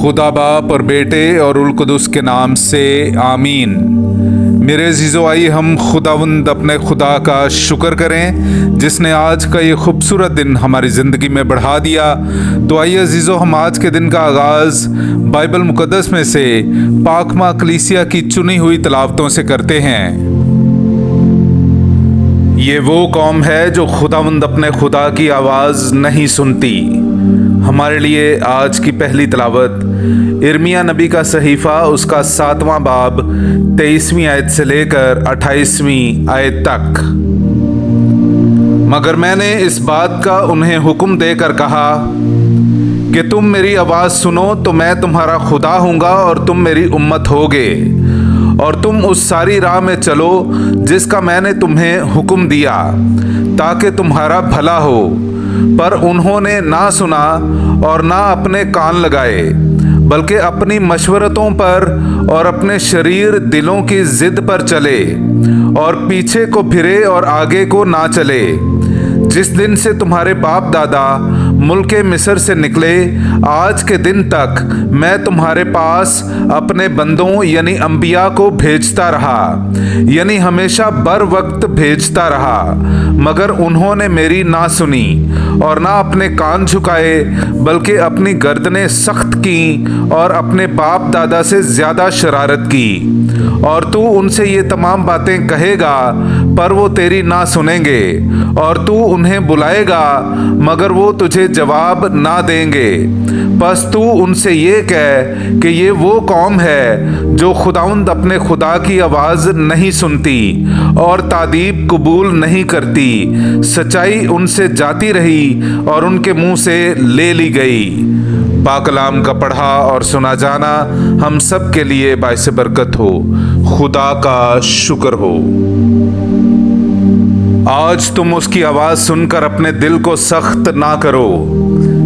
खुदा बाप और बेटे और उल कुदस के नाम से आमीन। मेरे अजीज़ो, आइए हम खुदावंद अपने खुदा का शुक्र करें जिसने आज का ये खूबसूरत दिन हमारी ज़िंदगी में बढ़ा दिया। तो आइए अजीज़ो, हम आज के दिन का आगाज़ बाइबल मुक़द्दस में से पाकमा कलीसिया की चुनी हुई तिलावतों से करते हैं। ये वो कौम है जो खुदावंद अपने खुदा की आवाज़ नहीं सुनती। हमारे लिए आज की पहली तिलावत इर्मिया नबी का सहीफ़ा, उसका 7वां बाब 23वीं आयत से लेकर 28वीं आयत तक। मगर मैंने इस बात का उन्हें हुक्म देकर कहा कि तुम मेरी आवाज़ सुनो तो मैं तुम्हारा खुदा हूँगा और तुम मेरी उम्मत होगे, और तुम उस सारी राह में चलो जिसका मैंने तुम्हें हुक्म दिया, ताकि तुम्हारा भला हो। पर उन्होंने ना सुना और ना अपने कान लगाए, बल्कि अपनी मशवरतों पर और अपने शरीर दिलों की जिद पर चले और पीछे को फिरे और आगे को ना चले। जिस दिन से तुम्हारे बाप दादा मुल्क मिस्र से निकले आज के दिन तक मैं तुम्हारे पास अपने बंदों यानी अंबिया को भेजता रहा, यानी हमेशा बर वक्त भेजता रहा, मगर उन्होंने मेरी ना सुनी और ना अपने कान झुकाए, बल्कि अपनी गर्दनें सख्त की और अपने बाप दादा से ज्यादा शरारत की। और तू उनसे ये तमाम बातें कहेगा, पर वो तेरी ना सुनेंगे, और तू उन्हें बुलाएगा मगर वो तुझे जवाब ना देंगे। बस तू उनसे ये कह कि ये वो कौम है जो खुदावंद अपने खुदा की आवाज़ नहीं सुनती और तादीब कबूल नहीं करती। सच्चाई उनसे जाती रही और उनके मुंह से ले ली गई। पाकलाम का पढ़ा और सुना जाना हम सब के लिए बाइस बरकत हो। खुदा का शुक्र हो। आज तुम उसकी आवाज़ सुनकर अपने दिल को सख्त ना करो।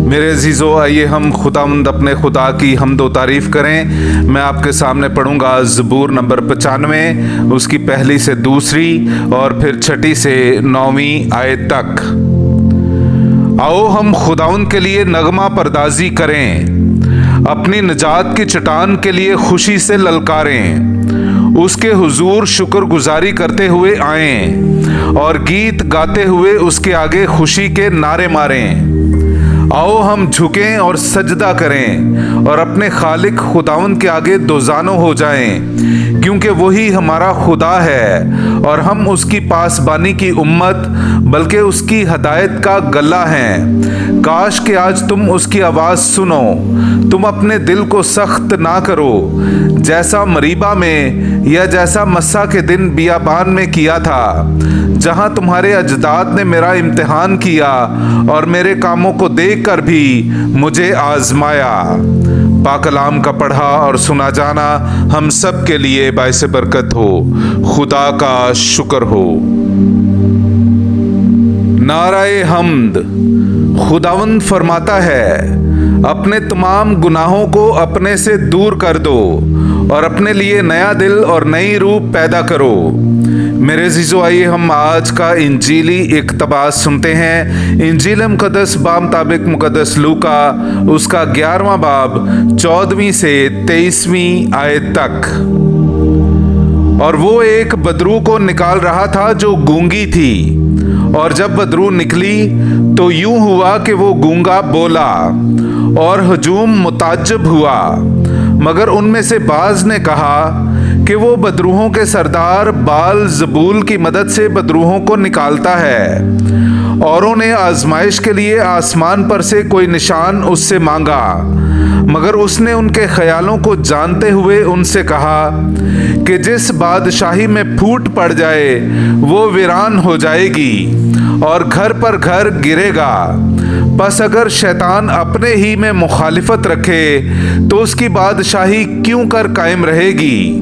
मेरे अजीज़ो, आइए हम खुदावंद अपने खुदा की हमदो तारीफ़ करें। मैं आपके सामने पढ़ूंगा ज़बूर नंबर 95, उसकी पहली से दूसरी और फिर 6 से 9वीं आयत तक। आओ हम खुदावंद के लिए नगमा परदाजी करें, अपनी निजात की चट्टान के लिए खुशी से ललकारें। उसके हुजूर शुक्रगुजारी करते हुए आएं और गीत गाते हुए उसके आगे खुशी के नारे मारें। आओ हम झुकें और सजदा करें और अपने खालिक खुदावंद के आगे दोजानो हो जाएं, क्योंकि वही हमारा खुदा है और हम उसकी पासबानी की उम्मत बल्कि उसकी हदायत का गला हैं। काश कि आज तुम उसकी आवाज़ सुनो। तुम अपने दिल को सख्त ना करो, जैसा मरीबा में या जैसा मस्सा के दिन बियाबान में किया था, जहां तुम्हारे अजदाद ने मेरा इम्तिहान किया और मेरे कामों को देखकर भी मुझे आजमाया। पाकलाम का पढ़ा और सुना जाना हम सब के लिए बाइस बरकत हो। खुदा का शुक्र हो। नाराए हम्द। खुदावंद फरमाता है, अपने तमाम गुनाहों को अपने से दूर कर दो और अपने लिए नया दिल और नई रूह पैदा करो। मेरे अजीज़ो, आइए हम आज का इंजीली इक़्तिबास सुनते हैं। इंजील मुक़द्दस बामुताबिक मुक़द्दस लूका, उसका 11वां बाब 14वीं से 23वीं आयत तक। और वो एक बदरू को निकाल रहा था जो गूंगी थी, और जब बदरू निकली तो यूं हुआ कि वो गूंगा बोला और हजूम मुताज्जब हुआ। मगर उनमें से बाज ने कहा कि वो बदरूहों के सरदार बाल ज़बूल की मदद से बदरूहों को निकालता है। औरों ने आजमाइश के लिए आसमान पर से कोई निशान उससे मांगा, मगर उसने उनके ख्यालों को जानते हुए उनसे कहा कि जिस बादशाही में फूट पड़ जाए वो वीरान हो जाएगी और घर पर घर गिरेगा। बस अगर शैतान अपने ही में मुखालिफत रखे तो उसकी बादशाही क्यों कर कायम रहेगी?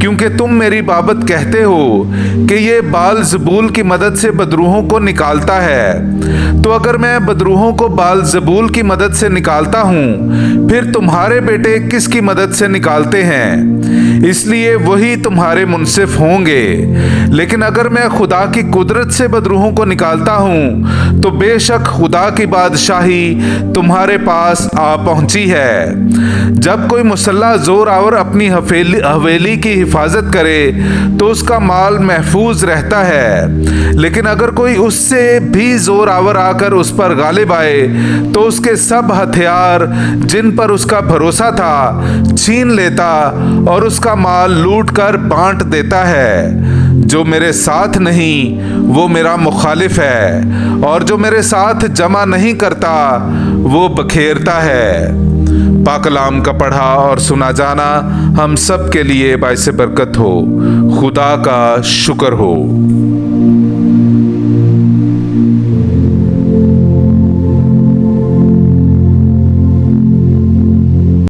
क्योंकि तुम मेरी बाबत कहते हो कि ये बाल ज़बूल की मदद से बदरूहों को निकालता है। तो अगर मैं बदरूहों को बाल ज़बूल की मदद से निकालता हूँ, फिर तुम्हारे बेटे किसकी मदद से निकालते हैं? इसलिए वही तुम्हारे मुनसिफ होंगे। लेकिन अगर मैं खुदा की कुदरत से बदरूहों को निकालता हूँ, तो बेशक खुदा की बात बादशाही तुम्हारे पास आ पहुंची है। जब कोई मुसल्ला जोर आवर अपनी हवेली की हिफाजत करे तो उसका माल महफूज रहता है, लेकिन अगर कोई उससे भी जोर आवर आकर उस पर गालिब आए तो उसके सब हथियार जिन पर उसका भरोसा था छीन लेता और उसका माल लूट कर बांट देता है। जो मेरे साथ नहीं वो मेरा मुखालिफ है, और जो मेरे साथ जमा नहीं करता वो बखेरता है। पाक कलाम का पढ़ा और सुना जाना हम सब के लिए बाइस बरकत हो। खुदा का शुक्र हो।